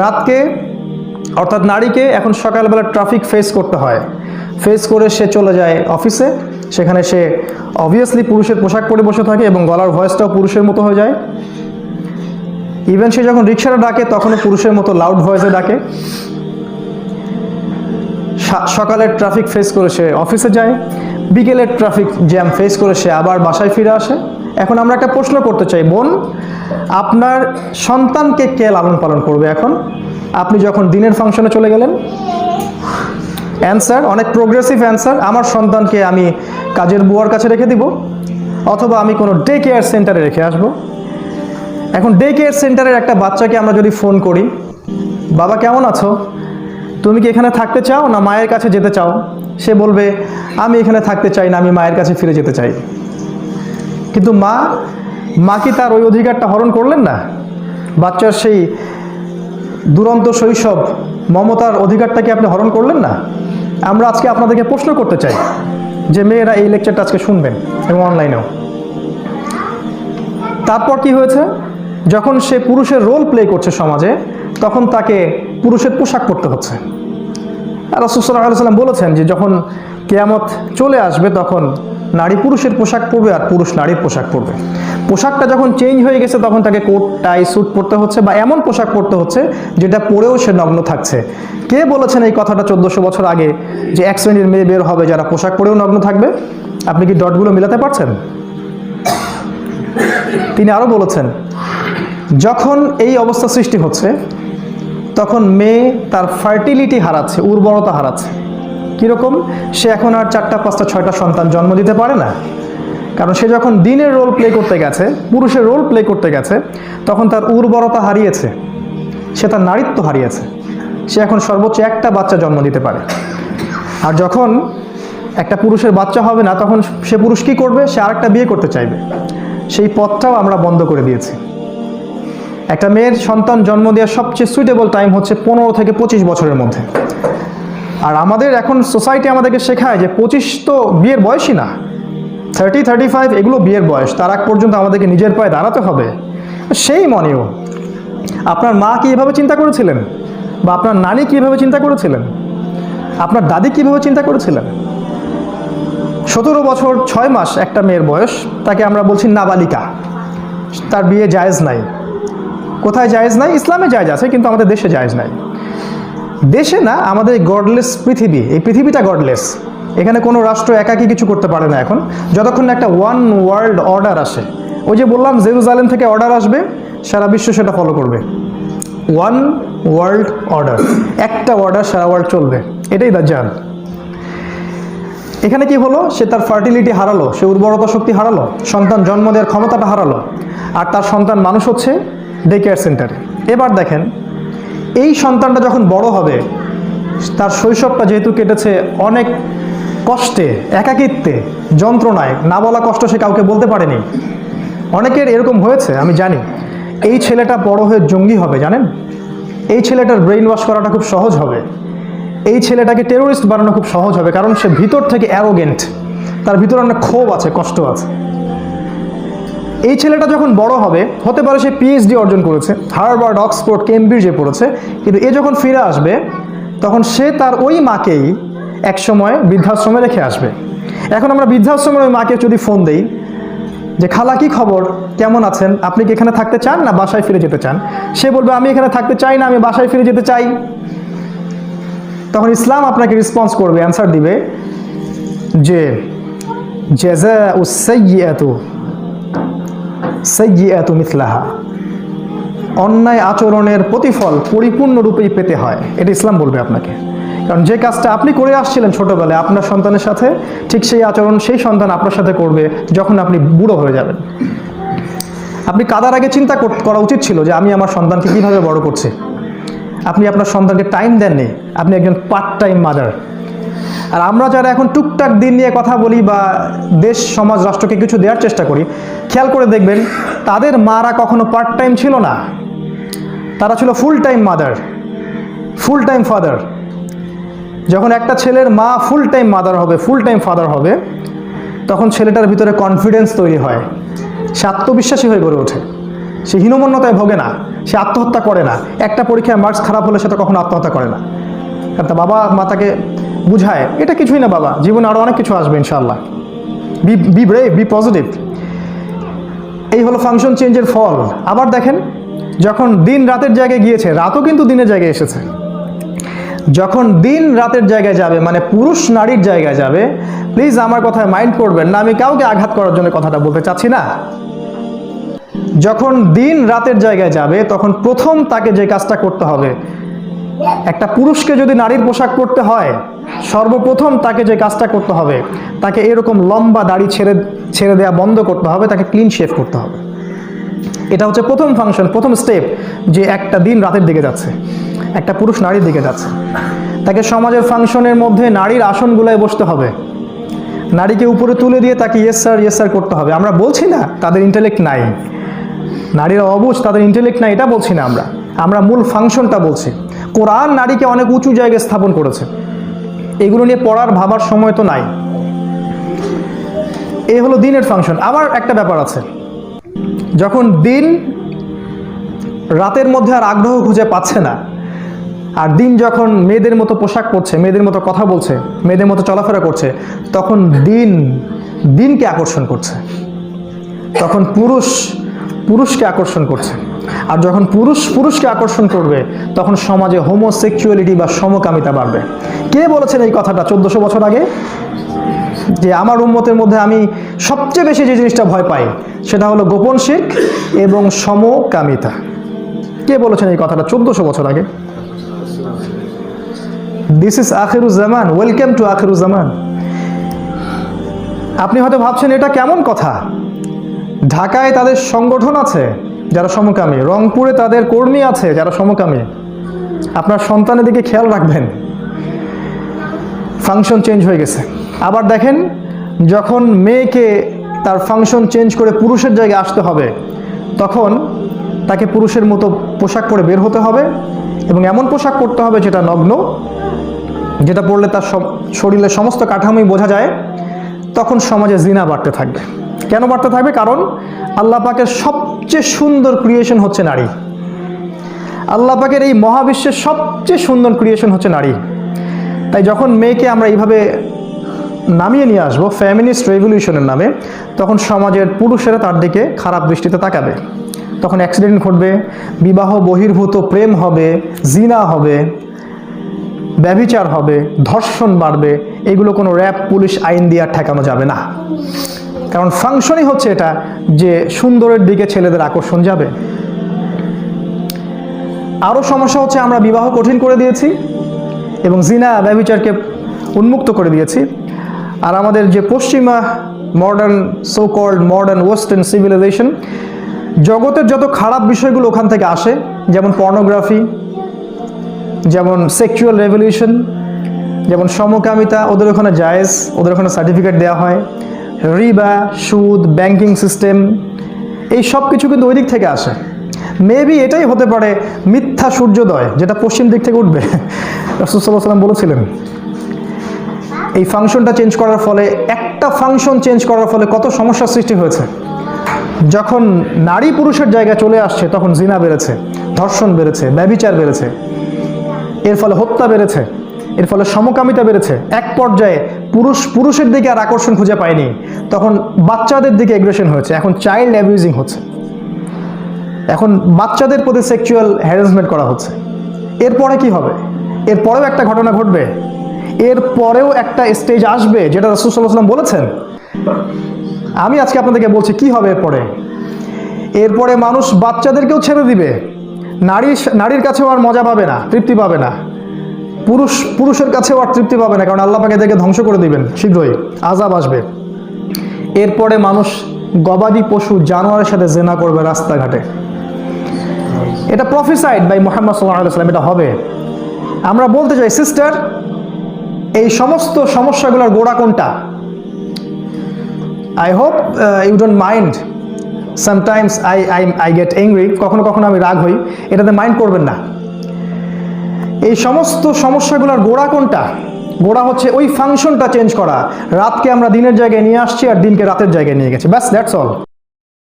রাতকে অর্থাৎ নারীকে এখন সকালবেলা ট্রাফিক ফেস করতে হয়, ফেস করে সে চলে যায় অফিসে, সেখানে সে অবভিয়াসলি পুরুষের পোশাক পরে বসে থাকে এবং গলার ভয়েসটাও পুরুষের মতো হয়ে যায়। ইভেন সে যখন রিক্সাটা ডাকে তখনও পুরুষের মতো লাউড ভয়েসে ডাকে। সকালের ট্রাফিক ফেস করে সে অফিসে যায়, বিকেলের ট্রাফিক জ্যাম ফেস করে সে আবার বাসায় ফিরে আসে। এখন আমরা একটা প্রশ্ন করতে চাই, বোন, আপনার সন্তানকে কে লালন পালন করবে এখন আপনি যখন দিনের ফাংশনে চলে গেলেন? অ্যান্সার, অনেক প্রোগ্রেসিভ অ্যান্সার, আমার সন্তানকে আমি কাজের বুয়ার কাছে রেখে দিব, অথবা আমি কোনো ডে কেয়ার সেন্টারে রেখে আসব। এখন ডে কেয়ার সেন্টারের একটা বাচ্চাকে আমরা যদি ফোন করি, বাবা কেমন আছো, তুমি কি এখানে থাকতে চাও না মায়ের কাছে যেতে চাও, সে বলবে আমি এখানে থাকতে চাই না, আমি মায়ের কাছে ফিরে যেতে চাই। কিন্তু মা কি তার ওই অধিকারটা হরণ করলেন না? বাচ্চার সেই দুরন্ত শৈশব মমতার অধিকারটাকে আপনি হরণ করলেন না? আমরা আজকে আপনাদেরকে প্রশ্ন করতে চাই যে মেয়েরা এই লেকচারটা আজকে শুনবেন এবং অনলাইনেও। তারপর কি হয়েছে, যখন সে পুরুষের রোল প্লে করছে সমাজে, তখন তাকে পুরুষের পোশাক পরতে হচ্ছে। রাসূল সাল্লাল্লাহু আলাইহি ওয়াসাল্লাম বলেছেন যে যখন কিয়ামত চলে আসবে তখন নারী পুরুষের পোশাক পরবে আর পুরুষ নারীর পোশাক পরবে। পোশাকটা যখন চেঞ্জ হয়ে গেছে তখন তাকে কোট টাই স্যুট পরতে হচ্ছে বা এমন পোশাক পরতে হচ্ছে যেটা পরেও সে নগ্ন থাকছে। কে বলেছেন এই কথাটা 1400 বছর আগে যে এক শ্রেণীর মেয়ে বের হবে যারা পোশাক পরেও নগ্ন থাকবে? আপনি কি ডটগুলো মিলাতে পারছেন? তিনি আরও বলেছেন, যখন এই অবস্থা সৃষ্টি হচ্ছে তখন মেয়ে তার ফার্টিলিটি হারাচ্ছে, উর্বরতা হারাচ্ছে। কীরকম? সে এখন আর 4টা 5টা 6টা সন্তান জন্ম দিতে পারে না, কারণ সে যখন দিনের রোল প্লে করতে গেছে, পুরুষের রোল প্লে করতে গেছে, তখন তার উর্বরতা হারিয়েছে, সে তার নারীত্ব হারিয়েছে। সে এখন সর্বোচ্চ একটা বাচ্চা জন্ম দিতে পারে। আর যখন একটা পুরুষের বাচ্চা হবে না তখন সে পুরুষ কী করবে? সে আরেকটা বিয়ে করতে চাইবে। সেই পথটাও আমরা বন্ধ করে দিয়েছি। একটা মেয়ের সন্তান জন্ম দেওয়ার সবচেয়ে সুইটেবল টাইম হচ্ছে 15 থেকে 25 বছরের মধ্যে। আর আমাদের এখন সোসাইটি আমাদেরকে শেখায় যে 25 তো বিয়ের বয়সই না, 30, 35 এগুলো বিয়ের বয়স, তার আগ পর্যন্ত আমাদেরকে নিজের পায়ে দাঁড়াতে হবে। সেই মনেও আপনার মা কি এভাবে চিন্তা করেছিলেন? বা আপনার নানি কীভাবে চিন্তা করেছিলেন? আপনার দাদি কীভাবে চিন্তা করেছিলেন? 17 বছর 6 মাস একটা মেয়ের বয়স, তাকে আমরা বলছি নাবালিকা, তার বিয়ে জায়েজ নাই। কোথায় জায়েজ নাই? ইসলামে জায়েজ আছে, কিন্তু আমাদের দেশে জায়েজ নাই। দেশে না, আমাদের গডলেস পৃথিবী, এই পৃথিবীটা গডলেস। এখানে কোনো রাষ্ট্র একাকী কিছু করতে পারে না এখন, যতক্ষণ না একটা ওয়ান ওয়ার্ল্ড অর্ডার আসে। ওই যে বললাম জেরুজালেম থেকে অর্ডার আসবে, সারা বিশ্ব সেটা ফলো করবে। ওয়ান ওয়ার্ল্ড অর্ডার, একটা অর্ডার সারা ওয়ার্ল্ড চলবে, এটাই দাজ্জাল। এখানে কি হলো? সে তার ফার্টিলিটি হারালো, সে উর্বরতা শক্তি হারালো, সন্তান জন্ম দেওয়ার ক্ষমতাটা হারালো, আর তার সন্তান মানুষ হচ্ছে ডে কেয়ার সেন্টারে। এবার দেখেন, এই সন্তানটা যখন বড় হবে, তার শৈশবটা যেহেতু কেটেছে অনেক কষ্টে, একাকিত্বে, যন্ত্রণায়, না বলা কষ্ট সে কাউকে বলতে পারেনি। অনেকের এরকম হয়েছে আমি জানি। এই ছেলেটা বড় হয়ে জঙ্গি হবে, জানেন? এই ছেলেটার ব্রেইন ওয়াশ করাটা খুব সহজ হবে, এই ছেলেটাকে টেরোরিস্ট বানানো খুব সহজ হবে, কারণ সে ভিতর থেকে অ্যারোগেন্ট, তার ভিতরে অনেক ক্ষোভ আছে, কষ্ট আছে। এই ছেলেটা যখন বড় হবে, হতে পারে সে পিএইচডি অর্জন করেছে, হার্ভার্ড, অক্সফোর্ড, কেমব্রিজে পড়েছে, কিন্তু এ যখন ফিরে আসবে তখন সে তার ওই মাকেই একসময় বৃদ্ধাশ্রমে রেখে আসবে। এখন আমরা বৃদ্ধাশ্রমের ওই মাকে যদি ফোন দেই যে খালা কি খবর, কেমন আছেন, আপনি কি এখানে থাকতে চান না বাসায় ফিরে যেতে চান, সে বলবে আমি এখানে থাকতে চাই না, আমি বাসায় ফিরে যেতে চাই। তখন ইসলাম আপনাকে রেসপন্স করবে, অ্যান্সার দিবে যে জাযাউস সাইয়্যাতু সাইয়্যাতু মিথলাহা, অন্যায় আচরণের প্রতিফল পরিপূর্ণরূপেই পেতে হয়, এটা ইসলাম বলবে আপনাকে। কারণ যে কাজটা আপনি করে আসছিলেন ছোটবেলায় আপনার সন্তানের সাথে, ঠিক সেই আচরণ সেই সন্তান আপনার সাথে করবে যখন আপনি বুড়ো হয়ে যাবেন। আপনি কাদার আগে চিন্তা করা উচিত ছিল যে আমি আমার সন্তানকে কীভাবে বড় করছি। আপনি আপনার সন্তানকে টাইম দেননি, আপনি একজন পার্ট টাইম মাদার। আর আমরা যারা এখন টুকটাক দিন নিয়ে কথা বলি বা দেশ সমাজ রাষ্ট্রকে কিছু দেওয়ার চেষ্টা করি, খেয়াল করে দেখবেন তাদের মারা কখনো পার্ট টাইম ছিল না, তারা ছিল full time mother, full time father. যখন একটা ছেলের মা ফুল টাইম মাদার হবে, ফুল টাইম ফাদার হবে, তখন ছেলেটার ভিতরে কনফিডেন্স তৈরি হয়, সে আত্মবিশ্বাসী হয়ে গড়ে ওঠে, সে হীনমন্যতায় ভোগে না, সে আত্মহত্যা করে না। একটা পরীক্ষায় মার্কস খারাপ হলে সে তো কখনো আত্মহত্যা করে না, কারণ তার বাবা মা তাকে বুঝায় এটা কিছুই না বাবা, জীবনে আরও অনেক কিছু আসবে ইনশাআল্লাহ, বি ব্রেভ, বি পজিটিভ। এই হলো ফাংশন চেঞ্জের ফল। আবার দেখেন, যখন দিন রাতের জায়গায় গিয়েছে, রাতও কিন্তু দিনের জায়গায় এসেছে। যখন দিন রাতের জায়গায় যাবে, মানে পুরুষ নারীর জায়গায় যাবে, প্লিজ আমার কথায় মাইন্ড করবেন না, আমি কাউকে আঘাত করার জন্য কথাটা বলতে চাচ্ছি না। যখন দিন রাতের জায়গায় যাবে, তখন প্রথম তাকে যে কাজটা করতে হবে, একটা পুরুষকে যদি নারীর পোশাক পরতে হয়, সর্বপ্রথম তাকে যে কাজটা করতে হবে, তাকে এরকম লম্বা দাড়ি ছেড়ে দেওয়া বন্ধ করতে হবে, তাকে ক্লিন শেভ করতে হবে। এটা হচ্ছে প্রথম ফাংশন, প্রথম স্টেপ, যে একটা দিন রাতের দিকে যাচ্ছে, একটা পুরুষ নারীর দিকে যাচ্ছে। তাকে সমাজের ফাংশনের মধ্যে নারীর আসনগুলোয় বসতে হবে, নারীকে উপরে তুলে দিয়ে তাকে ইয়েস স্যার করতে হবে। আমরা বলছি না তাদের ইন্টেলেক্ট নাই, নারীরা অবুঝ, তাদের ইন্টেলেক্ট নাই, এটা বলছি না আমরা মূল ফাংশনটা বলছি। কোরআন নারীকে অনেক উঁচু জায়গায় স্থাপন করেছে, এগুলো নিয়ে পড়ার ভাবার সময় তো নাই। এই হলো দিনের ফাংশন। আবার একটা ব্যাপার আছে, যখন দিন রাতের মধ্যে আর আগ্রহ খুঁজে পাচ্ছে না, আর দিন যখন মেয়েদের মতো পোশাক পরছে, মেয়েদের মতো কথা বলছে, মেয়েদের মতো চলাফেরা করছে, তখন দিনকে আকর্ষণ করছে, তখন পুরুষকে আকর্ষণ করছে। আর যখন পুরুষকে আকর্ষণ করবে, তখন সমাজে হোমোসেক্সুয়ালিটি বা সমকামিতা বাড়বে। কে বলেছেন এই কথাটা 1400 বছর আগে? যে আমার উম্মতের মধ্যে আমি সবচেয়ে বেশি যে জিনিসটা ভয় পাই, সেটা হলো গোপন শিরক এবং সমকামিতা। কে বলেছেন এই কথাটা 1400 বছর আগে? This is Akhiruz Zaman, welcome to Akhiruz Zaman. আপনি হয়তো ভাবছেন এটা কেমন কথা, ঢাকায় তাদের সংগঠন আছে যারা সমকামী, রংপুরে তাদের কর্মী আছে যারা সমকামী। আপনার সন্তানের দিকে খেয়াল রাখবেন, ফাংশন চেঞ্জ হয়ে গেছে। আবার দেখেন, যখন মেয়েকে তার ফাংশন চেঞ্জ করে পুরুষের জায়গায় আসতে হবে, তখন তাকে পুরুষের মতো পোশাক পরে বের হতে হবে, এবং এমন পোশাক পরতে হবে যেটা নগ্ন, যেটা পরলে তার শরীরের সমস্ত কাঠামোই বোঝা যায়। তখন সমাজে জিনা বাড়তে থাকবে। কেন বাড়তে থাকবে? কারণ আল্লাহ পাকের সবচেয়ে সুন্দর ক্রিয়েশন হচ্ছে নারী। আল্লাহ পাকের এই মহাবিশ্বের সবচেয়ে সুন্দর ক্রিয়েশন হচ্ছে নারী। তাই যখন মেয়েকে আমরা এইভাবে নামিয়ে নিয়ে আসবো ফেমিনিস্ট রেভলিউশনের নামে, তখন সমাজের পুরুষেরা তার দিকে খারাপ দৃষ্টিতে তাকাবে। তখন অ্যাক্সিডেন্ট ঘটবে, বিবাহ বহির্ভূত প্রেম হবে, জিনা হবে, ব্যভিচার হবে, ধর্ষণ বাড়বে। এগুলো কোনো র্যাব পুলিশ আইন দিয়ে ঠেকানো যাবে না, কারণ ফাংশনই হচ্ছে এটা যে সুন্দরের দিকে ছেলেদের আকর্ষণ যাবে। আরও সমস্যা হচ্ছে, আমরা বিবাহ কঠিন করে দিয়েছি এবং জিনা ব্যভিচারকে উন্মুক্ত করে দিয়েছি। আর আমাদের যে পশ্চিমা মডার্ন মডার্ন ওয়েস্টার্ন সিভিলাইজেশন, জগতের যত খারাপ বিষয়গুলো ওখান থেকে আসে, যেমন পর্নোগ্রাফি, যেমন সেক্সুয়াল রেভলিউশন, যেমন সমকামিতা, ওদের ওখানে জায়েজ, ওদের ওখানে সার্টিফিকেট দেওয়া হয়। রিবা, সুদ, ব্যাংকিং সিস্টেম, এই সব কিছু কিন্তু ওই দিক থেকে আসে। মেবি এটাই হতে পারে মিথ্যা সূর্যোদয়, যেটা পশ্চিম দিক থেকে উঠবে। রাসূল সাল্লাল্লাহু আলাইহি ওয়াসাল্লাম বলেছিলেন। এই ফাংশনটা চেঞ্জ করার ফলে, একটা ফাংশন চেঞ্জ করার ফলে কত সমস্যার সৃষ্টি হয়েছে। যখন নারী পুরুষের জায়গায় চলে আসছে, তখন জিনা বেড়েছে, ধর্ষণ বেড়েছে, ব্যভিচার বেড়েছে, এর ফলে হত্যা বেড়েছে, এর ফলে সমকামিতা বেড়েছে। এক পর্যায়ে পুরুষের দিকে আর আকর্ষণ খুঁজে পায়নি, তখন বাচ্চাদের দিকে এগ্রেশন হয়েছে। এখন চাইল্ড অ্যাবিউজিং হচ্ছে, এখন বাচ্চাদের প্রতি সেক্সুয়াল হ্যারাসমেন্ট করা হচ্ছে। এরপরে কি হবে? এরপরেও একটা ঘটনা ঘটবে, এরপরেও একটা স্টেজ আসবে, যেটা রাসূল সাল্লাল্লাহু আলাইহি ওয়াসাল্লাম বলেছেন। আমি আজকে আপনাদেরকে বলছি কি হবে এরপরে মানুষ বাচ্চাদেরকেও ছেড়ে দিবে, নারীর কাছেও আর মজা পাবে না, তৃপ্তি পাবে না, পুরুষের কাছেও আর তৃপ্তি পাবে না, কারণ আল্লাহ পাক এদেরকে ধ্বংস করে দিবেন, শীঘ্রই আযাব আসবে। এরপরে মানুষ গবাদি পশু, জানোয়ারের সাথে জিনা করবে রাস্তাঘাটে। এটা প্রফেসাইড বাই মুহাম্মদ সাল্লাল্লাহু আলাইহি ওয়াসাল্লাম, এটা হবে। আমরা বলতে চাই সিস্টার, এই সমস্ত সমস্যাগুলোর গোড়া কোনটা? I hope you don't mind, sometimes I get angry, কখনো কখনো আমি রাগ হই, এটাতে মাইন্ড করবেন না। এই সমস্ত সমস্যাগুলোর গোড়া কোনটা? গোড়া হচ্ছে ওই ফাংশনটা চেঞ্জ করা। রাতকে আমরা দিনের জায়গায় নিয়ে আসছি আর দিনকে রাতের জায়গায় নিয়ে গেছি, ব্যাস, দ্যাটস অল।